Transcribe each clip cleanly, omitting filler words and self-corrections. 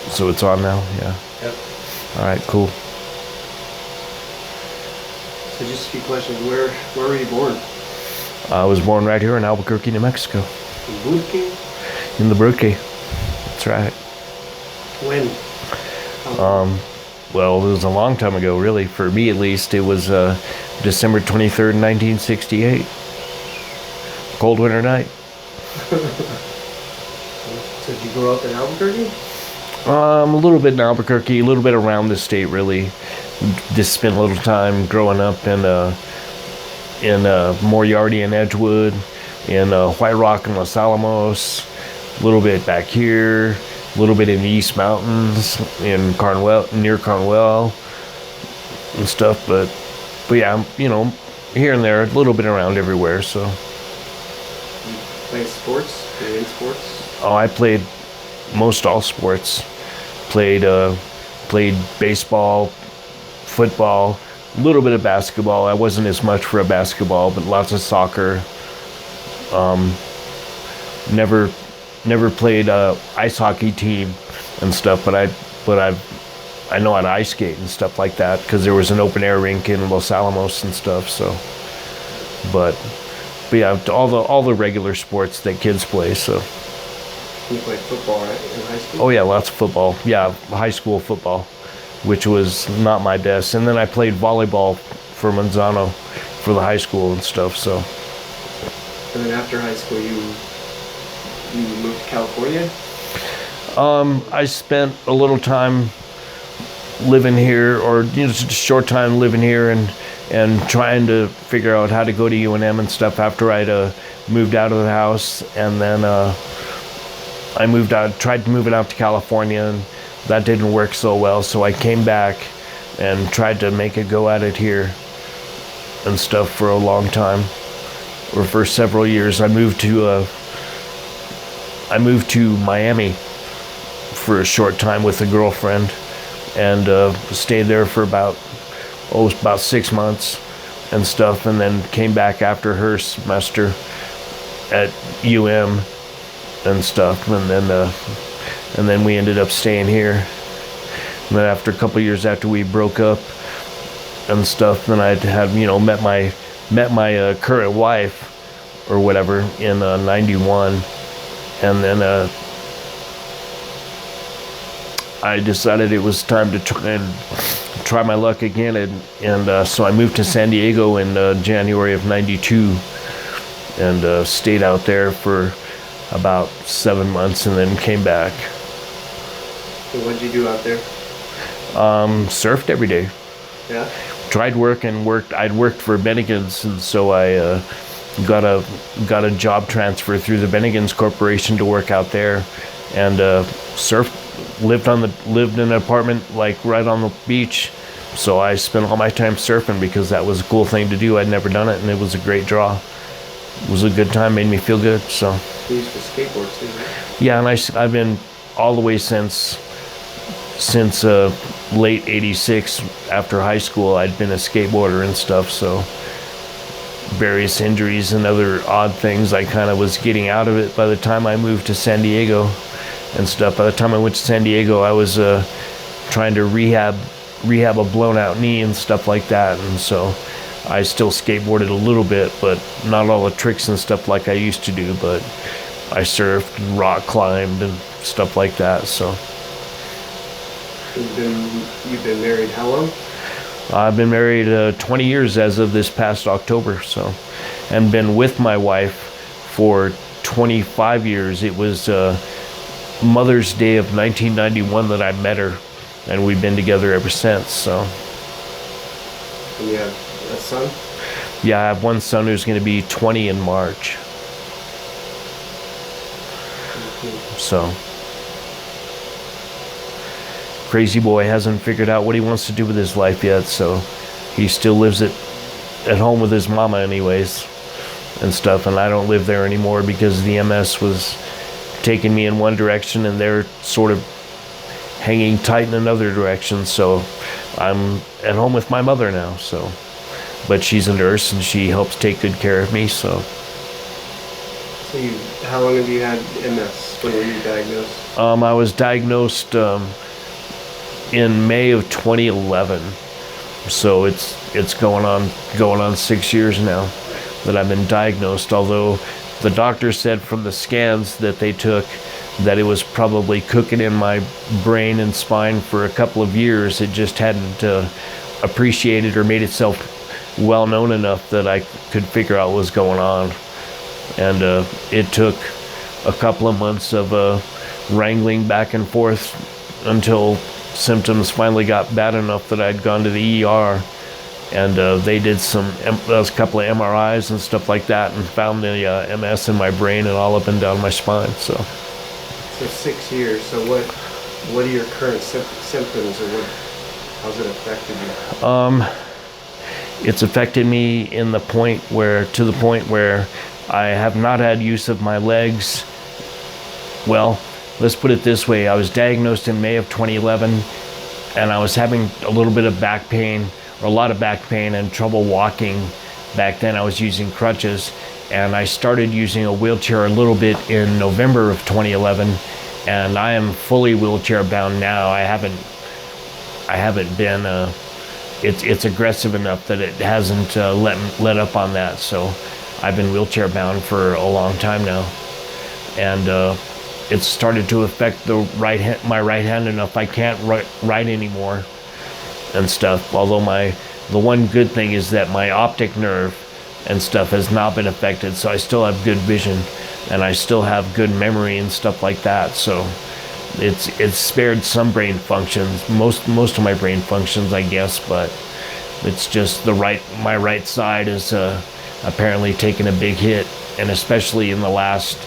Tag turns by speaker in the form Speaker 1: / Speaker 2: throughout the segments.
Speaker 1: So it's on now? Yeah.
Speaker 2: Yep.
Speaker 1: All right, cool.
Speaker 2: So just a few questions. Where were you born?
Speaker 1: I was born right here in Albuquerque, New Mexico.
Speaker 2: In Burke?
Speaker 1: In the Burke. That's right.
Speaker 2: When?
Speaker 1: Well, it was a long time ago, really. For me, at least, it was December 23rd, 1968. Cold winter night.
Speaker 2: So did you grow up in Albuquerque?
Speaker 1: A little bit in Albuquerque, a little bit around the state, really. Just spent a little time growing up in Moriarty and Edgewood, in White Rock and Los Alamos, a little bit back here, a little bit in the East Mountains, in Carnwell, near Carnwell, and stuff. But yeah, here and there, a little bit around everywhere. So.
Speaker 2: You play sports? Are you in sports?
Speaker 1: Oh, I played most all sports. Played baseball, football, a little bit of basketball. I wasn't as much for a basketball, but lots of soccer. Never played a ice hockey team and stuff, but I know how to ice skate and stuff like that because there was an open air rink in Los Alamos and stuff. So, but yeah, all the regular sports that kids play. So.
Speaker 2: You played football, right, in high school?
Speaker 1: Oh yeah, lots of football. Yeah, high school football, which was not my best. And then I played volleyball for Manzano for the high school and stuff. So.
Speaker 2: And then after high school, you moved to California?
Speaker 1: I spent a little time living here, or just a short time living here, and trying to figure out how to go to UNM and stuff after I'd moved out of the house, and then I moved out, tried moving out to California, and that didn't work so well. So I came back and tried to make a go at it here and stuff for a long time, or for several years. I moved to Miami for a short time with a girlfriend, and stayed there for about 6 months and stuff, and then came back after her semester at UM and stuff, and then we ended up staying here. And then after a couple of years after we broke up and stuff, then I had met my current wife or whatever in '91, and then I decided it was time to try my luck again, and so I moved to San Diego in January of '92, and stayed out there for about 7 months, and then came back.
Speaker 2: So what'd you do out there?
Speaker 1: Surfed every day.
Speaker 2: Yeah.
Speaker 1: Tried work and worked. I'd worked for Bennigan's, and so I got a job transfer through the Bennigan's Corporation to work out there, and surfed. Lived in an apartment like right on the beach, so I spent all my time surfing because that was a cool thing to do. I'd never done it, and it was a great draw. It was a good time, made me feel good. So.
Speaker 2: You used to skateboard too, right?
Speaker 1: Yeah, and I've been all the way since late '86. After high school, I'd been a skateboarder and stuff. So various injuries and other odd things, I kind of was getting out of it by the time I moved to San Diego and stuff. By the time I went to San Diego, I was trying to rehab a blown out knee and stuff like that, and so I still skateboarded a little bit, but not all the tricks and stuff like I used to do. But I surfed and rock climbed and stuff like that. So.
Speaker 2: You've been married how long?
Speaker 1: I've been married 20 years as of this past October, so, and been with my wife for 25 years. It was Mother's Day of 1991 that I met her, and we've been together ever since. So.
Speaker 2: And you have a son?
Speaker 1: Yeah, I have one son who's going to be 20 in March. So. Crazy boy hasn't figured out what he wants to do with his life yet, so he still lives at home with his mama anyways and stuff, and I don't live there anymore because the MS was taking me in one direction and they're sort of hanging tight in another direction. So I'm at home with my mother now, so, but she's a nurse and she helps take good care of me. So
Speaker 2: how long have you had MS? When were you diagnosed?
Speaker 1: I was diagnosed in May of 2011, so it's going on 6 years now that I've been diagnosed. Although the doctor said from the scans that they took that it was probably cooking in my brain and spine for a couple of years. It just hadn't appreciated or made itself well known enough that I could figure out what was going on. And it took a couple of months of wrangling back and forth until symptoms finally got bad enough that I'd gone to the ER, and they did a couple of MRIs and stuff like that, and found the MS in my brain and all up and down my spine. So
Speaker 2: 6 years. So what are your current symptoms, or how's it affected you?
Speaker 1: It's affected me to the point where I have not had use of my legs. Well, let's put it this way. I was diagnosed in May of 2011, and I was having a little bit of back pain, or a lot of back pain, and trouble walking. Back then I was using crutches, and I started using a wheelchair a little bit in November of 2011, and I am fully wheelchair bound now. I haven't been it's aggressive enough that it hasn't let up on that. So I've been wheelchair bound for a long time now, and it's started to affect my right hand enough I can't write anymore and stuff. Although the one good thing is that my optic nerve and stuff has not been affected, so I still have good vision, and I still have good memory and stuff like that. So it's spared some brain functions, most of my brain functions, I guess, but it's just my right side is apparently taken a big hit, and especially in the last,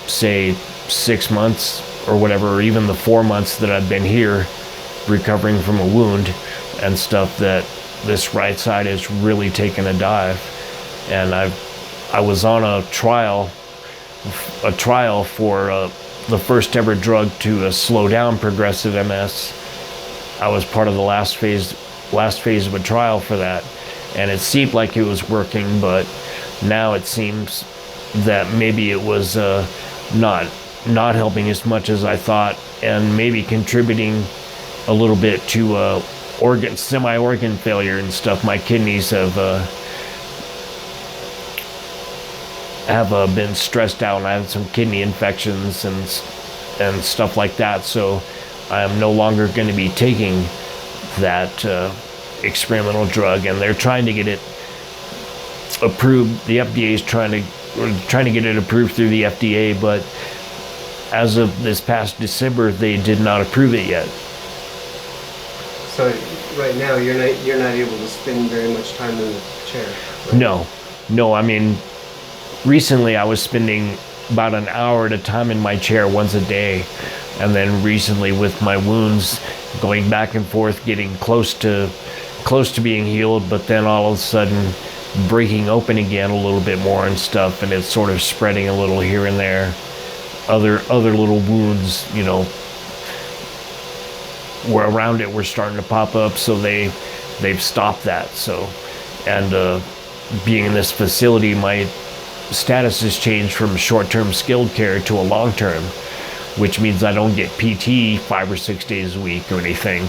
Speaker 1: say, 6 months or whatever, or even the 4 months that I've been here recovering from a wound and stuff, that this right side has really taken a dive. And I was on a trial for the first ever drug to slow down progressive MS. I was part of the last phase of a trial for that, and it seemed like it was working, but now it seems that maybe it was not helping as much as I thought, and maybe contributing a little bit to semi-organ failure and stuff. My kidneys have been stressed out, and I had some kidney infections and stuff like that. So I am no longer going to be taking that experimental drug, and they're trying to get it approved. The FDA is trying to get it approved through the FDA, but as of this past December, they did not approve it yet.
Speaker 2: So right now you're not able to spend very much time in the chair. Right?
Speaker 1: No. I mean, recently I was spending about an hour at a time in my chair once a day, and then recently with my wounds going back and forth, getting close to being healed, but then all of a sudden breaking open again a little bit more and stuff, and it's sort of spreading a little here and there. Other little wounds, were around it, were starting to pop up, so they've stopped that. So, and being in this facility, my status has changed from short-term skilled care to a long-term, which means I don't get PT 5 or 6 days a week or anything.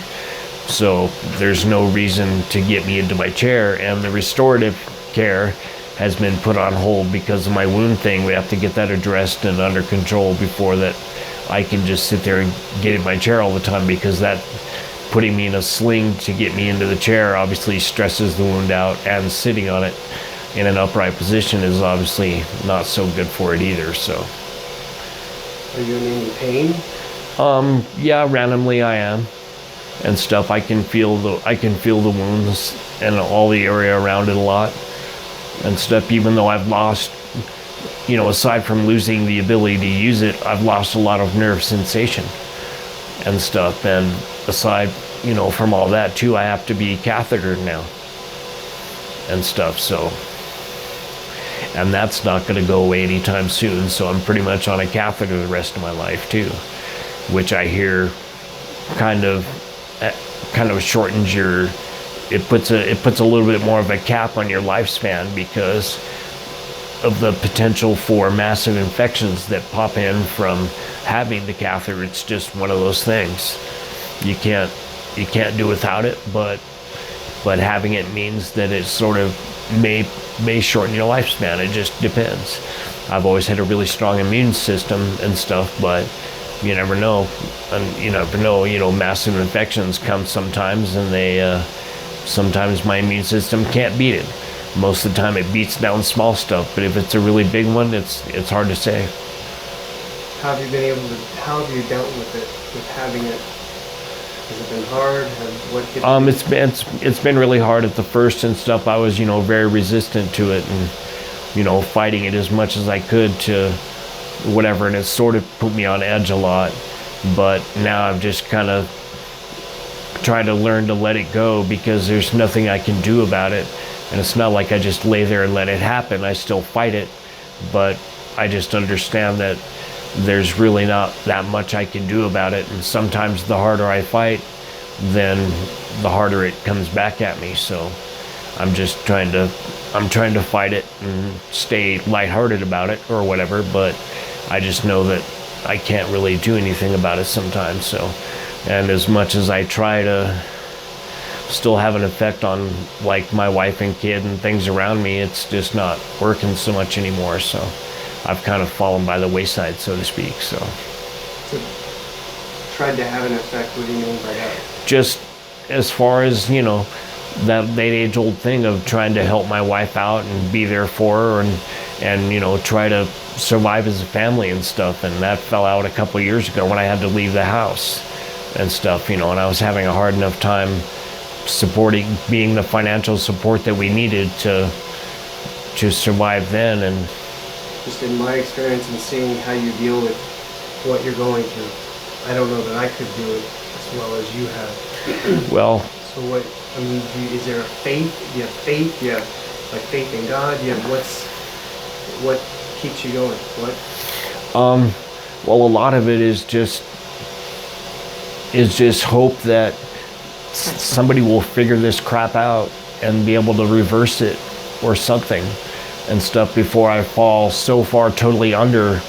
Speaker 1: So there's no reason to get me into my chair, and the restorative care has been put on hold because of my wound thing. We have to get that addressed and under control before that I can just sit there and get in my chair all the time, because that putting me in a sling to get me into the chair obviously stresses the wound out, and sitting on it in an upright position is obviously not so good for it either. So
Speaker 2: are you in any pain?
Speaker 1: Yeah, randomly I am and stuff. I can feel the wounds and all the area around it a lot and stuff, even though I've lost, aside from losing the ability to use it, I've lost a lot of nerve sensation and stuff. And aside, from all that too, I have to be cathetered now and stuff. So, and that's not going to go away anytime soon. So I'm pretty much on a catheter the rest of my life too, which I hear kind of shortens it puts a little bit more of a cap on your lifespan because of the potential for massive infections that pop in from having the catheter. It's just one of those things. You can't do without it, but having it means that it sort of may shorten your lifespan. It just depends. I've always had a really strong immune system and stuff, but you never know. And you never know, massive infections come sometimes, and sometimes my immune system can't beat it. Most of the time it beats down small stuff, but if it's a really big one, it's hard to say.
Speaker 2: How have you dealt with it, with having it? Has it been hard?
Speaker 1: It's been really hard at the first and stuff. I was, very resistant to it, and, fighting it as much as I could to whatever, and it sort of put me on edge a lot. But now I've just kind of tried to learn to let it go, because there's nothing I can do about it. And it's not like I just lay there and let it happen. I still fight it, but I just understand that there's really not that much I can do about it. And sometimes the harder I fight, then the harder it comes back at me. So I'm trying to fight it and stay lighthearted about it or whatever, but I just know that I can't really do anything about it sometimes. So, and as much as I try to still have an effect on like my wife and kid and things around me, it's just not working so much anymore. So I've kind of fallen by the wayside, so to speak. So
Speaker 2: tried to have an effect. What do you mean by that?
Speaker 1: Just as far as, that age-old thing of trying to help my wife out and be there for her and try to survive as a family and stuff. And that fell out a couple of years ago when I had to leave the house and stuff, and I was having a hard enough time being the financial support that we needed to survive then. And
Speaker 2: just in my experience and seeing how you deal with what you're going through, I don't know that I could do it as well as you have.
Speaker 1: Well,
Speaker 2: so is there a faith? Do you have faith? Do you have like faith in God? Do you have what keeps you going?
Speaker 1: well, a lot of it is just hope that somebody will figure this crap out and be able to reverse it or something and stuff before I fall so far totally under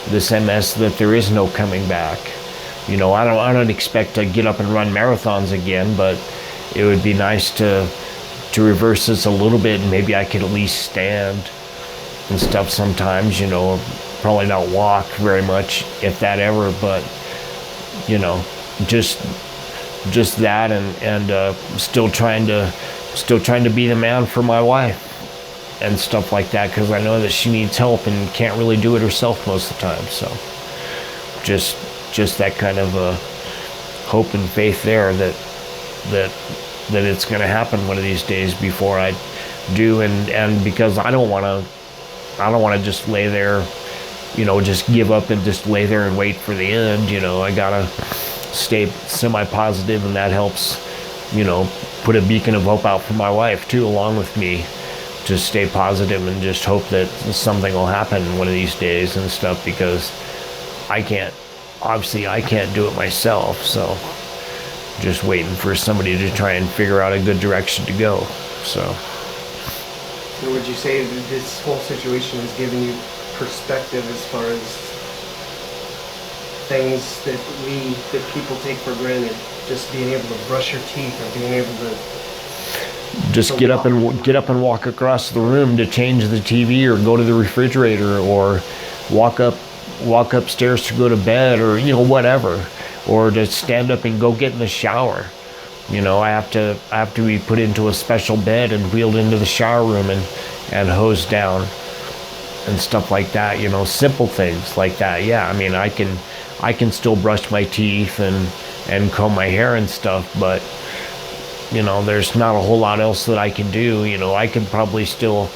Speaker 1: this MS that there is no coming back. I don't expect to get up and run marathons again, but it would be nice to reverse this a little bit, and maybe I could at least stand and stuff sometimes, probably not walk very much, if that ever, but just that, and still trying to be the man for my wife and stuff like that, because I know that she needs help and can't really do it herself most of the time. So just that kind of hope and faith there that it's going to happen one of these days before I do, and because I don't want to just lay there, just give up and just lay there and wait for the end. I gotta stay semi-positive, and that helps, put a beacon of hope out for my wife too, along with me, to stay positive and just hope that something will happen one of these days and stuff, because I can't do it myself. So just waiting for somebody to try and figure out a good direction to go. So
Speaker 2: would you say that this whole situation has given you perspective as far as things that people take for granted, just being able to brush your teeth or being able to
Speaker 1: just get up and walk across the room to change the TV, or go to the refrigerator, or walk upstairs to go to bed, or whatever, or to stand up and go get in the shower. I have to be put into a special bed and wheeled into the shower room and hosed down and stuff like that. Simple things like that. Yeah, I can still brush my teeth and comb my hair and stuff, but there's not a whole lot else that I can do. I can probably still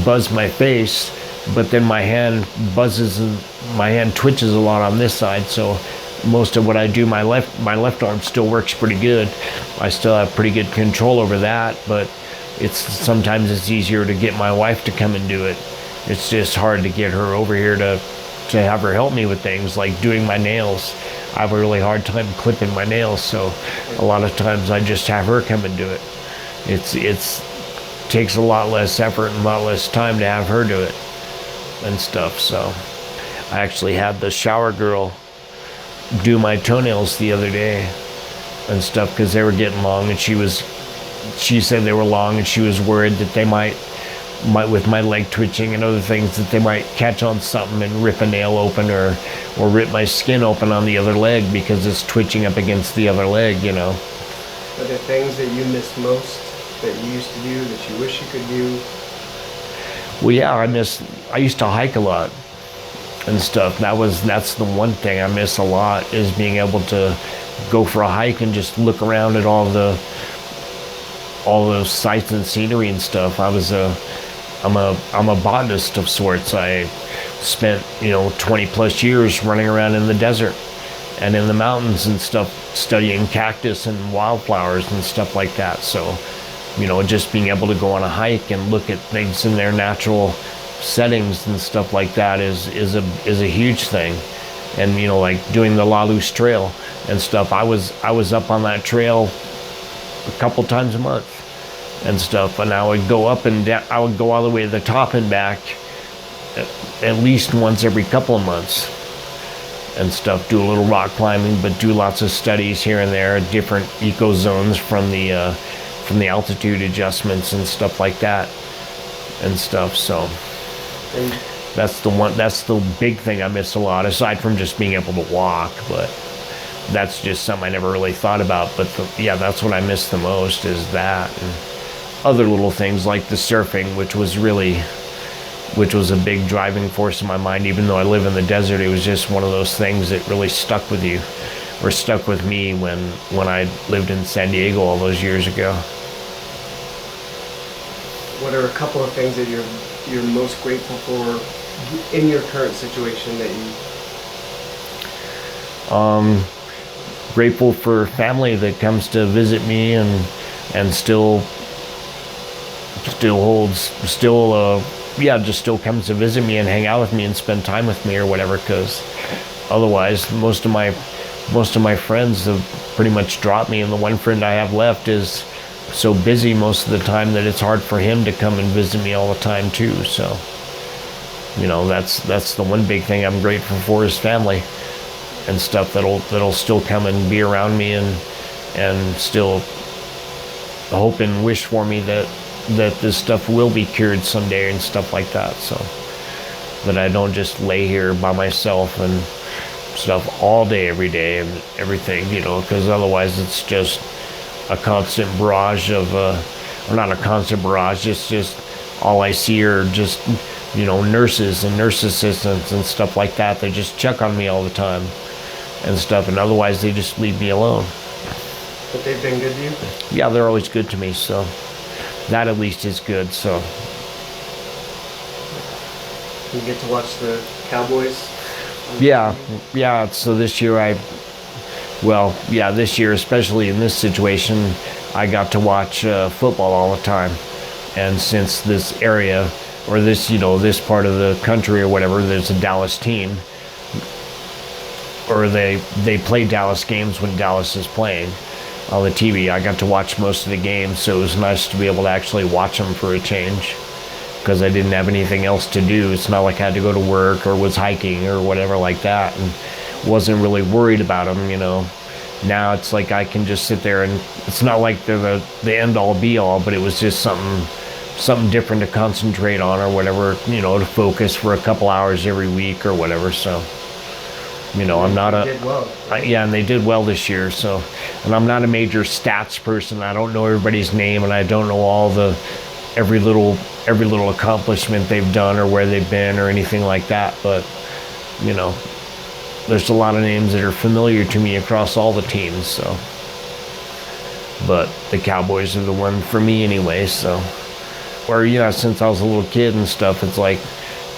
Speaker 1: buzz my face, but then my hand buzzes and my hand twitches a lot on this side, so most of what I do, my left arm still works pretty good. I still have pretty good control over that, but sometimes it's easier to get my wife to come and do it. It's just hard to get her over here to have her help me with things like doing my nails. I have a really hard time clipping my nails, so a lot of times I just have her come and do it. It takes a lot less effort and a lot less time to have her do it and stuff. So I actually had the shower girl do my toenails the other day and stuff because they were getting long, and she said they were long, and she was worried that they might with my leg twitching and other things, that they might catch on something and rip a nail open or rip my skin open on the other leg because it's twitching up against the other leg, you know.
Speaker 2: Are there things that you missed most that you used to do that you wish you could do?
Speaker 1: Well, yeah, I used to hike a lot and stuff. That's the one thing I miss a lot, is being able to go for a hike and just look around at all those sights and scenery and stuff. I'm a botanist of sorts. I spent 20 plus years running around in the desert and in the mountains and stuff, studying cactus and wildflowers and stuff like that. So, just being able to go on a hike and look at things in their natural settings and stuff like that is a huge thing. And like doing the La Luz Trail and stuff, I was up on that trail a couple times a month and stuff, and I would go up and down. I would go all the way to the top and back at least once every couple of months and stuff. Do a little rock climbing, but do lots of studies here and there, different eco zones from the altitude adjustments and stuff like that and stuff. So that's the big thing I miss a lot, aside from just being able to walk. But that's just something I never really thought about. But that's what I miss the most, is that, and other little things like the surfing, which was a big driving force in my mind. Even though I live in the desert, it was just one of those things that really stuck with you, or stuck with me when I lived in San Diego all those years ago.
Speaker 2: What are a couple of things that you're most grateful for in your current situation that you...
Speaker 1: Grateful for family that comes to visit me and still comes to visit me and hang out with me and spend time with me or whatever, because otherwise most of my friends have pretty much dropped me, and the one friend I have left is so busy most of the time that it's hard for him to come and visit me all the time too. So that's the one big thing I'm grateful for, is family and stuff that'll still come and be around me and still hope and wish for me that this stuff will be cured someday and stuff like that, so that I don't just lay here by myself and stuff all day, every day and everything, because otherwise it's just a constant barrage of, or not a constant barrage, it's just all I see are just, nurses and nurse assistants and stuff like that. They just check on me all the time and stuff, and otherwise they just leave me alone.
Speaker 2: But they've been good to you?
Speaker 1: Yeah, they're always good to me, so that at least is good. So
Speaker 2: you get to watch the Cowboys?
Speaker 1: Yeah. So this year this year, especially in this situation, I got to watch football all the time. And since this area, or this, this part of the country or whatever, there's a Dallas team, or they play Dallas games when Dallas is playing on the TV. I got to watch most of the games, so it was nice to be able to actually watch them for a change, because I didn't have anything else to do. It's not like I had to go to work or was hiking or whatever like that, and wasn't really worried about them, Now it's like I can just sit there, and it's not like they're the end all be all, but it was just something different to concentrate on or whatever, to focus for a couple hours every week or whatever. So I'm not
Speaker 2: did well.
Speaker 1: And they did well this year. So, and I'm not a major stats person. I don't know everybody's name, and I don't know all every little accomplishment they've done or where they've been or anything like that. But there's a lot of names that are familiar to me across all the teams. So, but the Cowboys are the one for me anyway. So, since I was a little kid and stuff, it's like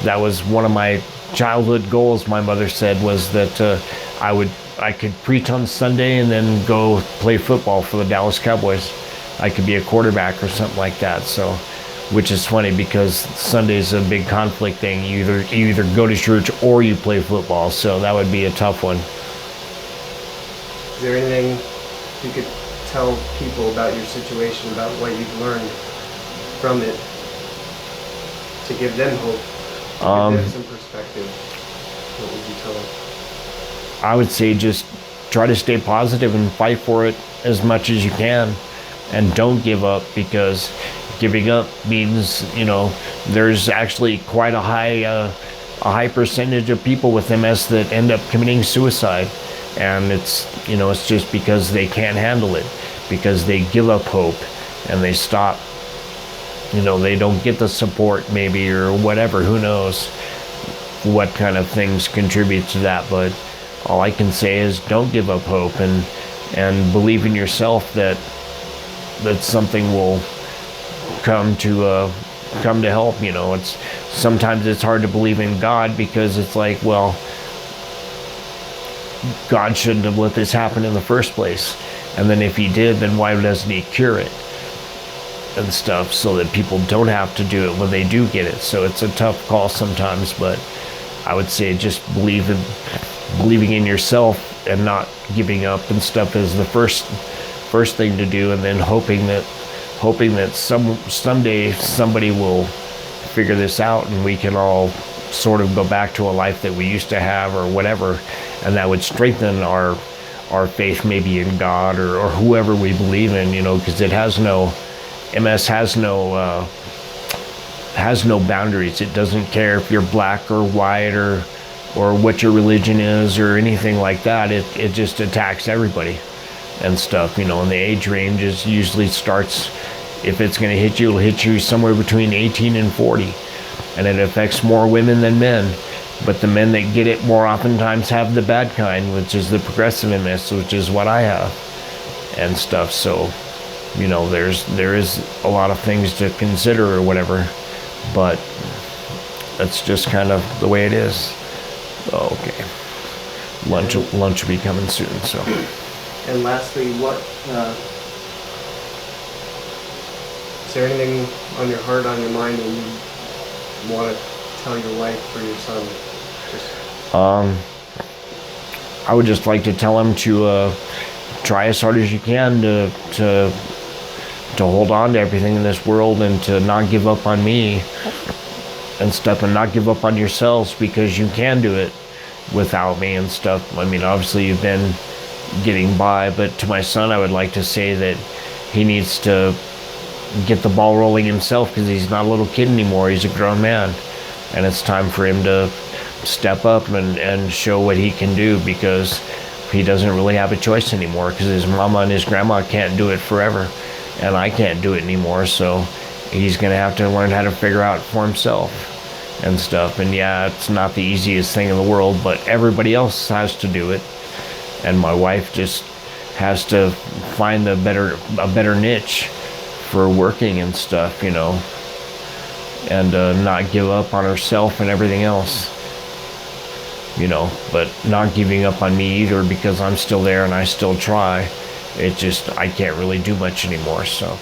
Speaker 1: that was one of my childhood goals. My mother said was that I could preach on Sunday and then go play football for the Dallas Cowboys. I could be a quarterback or something like that. So, which is funny because Sunday's a big conflict thing. You either go to church or you play football. So that would be a tough one.
Speaker 2: Is there anything you could tell people about your situation, about what you've learned from it, to give them hope, to give them some perspective? what would you tell them?
Speaker 1: I would say just try to stay positive and fight for it as much as you can, and don't give up, because giving up means, there's actually quite a high percentage of people with MS that end up committing suicide, and it's just because they can't handle it, because they give up hope and they stop. They don't get the support maybe, or whatever. Who knows what kind of things contribute to that? But all I can say is don't give up hope, and believe in yourself that something will come to help. Sometimes it's hard to believe in God, because it's like, well, God shouldn't have let this happen in the first place, and then if he did, then why doesn't he cure it and stuff, so that people don't have to do it when they do get it? So it's a tough call sometimes, but I would say just believing in yourself and not giving up and stuff is the first thing to do, and then hoping that someday somebody will figure this out and we can all sort of go back to a life that we used to have, or whatever, and that would strengthen our faith maybe in God, or whoever we believe in, because MS has no boundaries. It doesn't care if you're black or white, or what your religion is, or anything like that. It just attacks everybody and stuff, and the age range usually starts, if it's going to hit you, it'll hit you somewhere between 18 and 40, and it affects more women than men. But the men that get it more oftentimes have the bad kind, which is the progressive MS, which is what I have and stuff. So there is a lot of things to consider or whatever, but that's just kind of the way it is. Okay, lunch will be coming soon. So,
Speaker 2: and lastly, is there anything on your heart, on your mind, that you want to tell your wife or your son?
Speaker 1: I would just like to tell him to try as hard as you can to hold on to everything in this world, and to not give up on me and stuff, and not give up on yourselves, because you can do it without me and stuff. I mean, obviously you've been getting by, but to my son, I would like to say that he needs to get the ball rolling himself, because he's not a little kid anymore. He's a grown man, and it's time for him to step up and show what he can do, because he doesn't really have a choice anymore, because his mama and his grandma can't do it forever, and I can't do it anymore. So he's going to have to learn how to figure out for himself and stuff. And yeah, it's not the easiest thing in the world, but everybody else has to do it, and my wife just has to find a better niche for working and stuff, and not give up on herself and everything else, but not giving up on me either, because I'm still there and I still try. I can't really do much anymore. So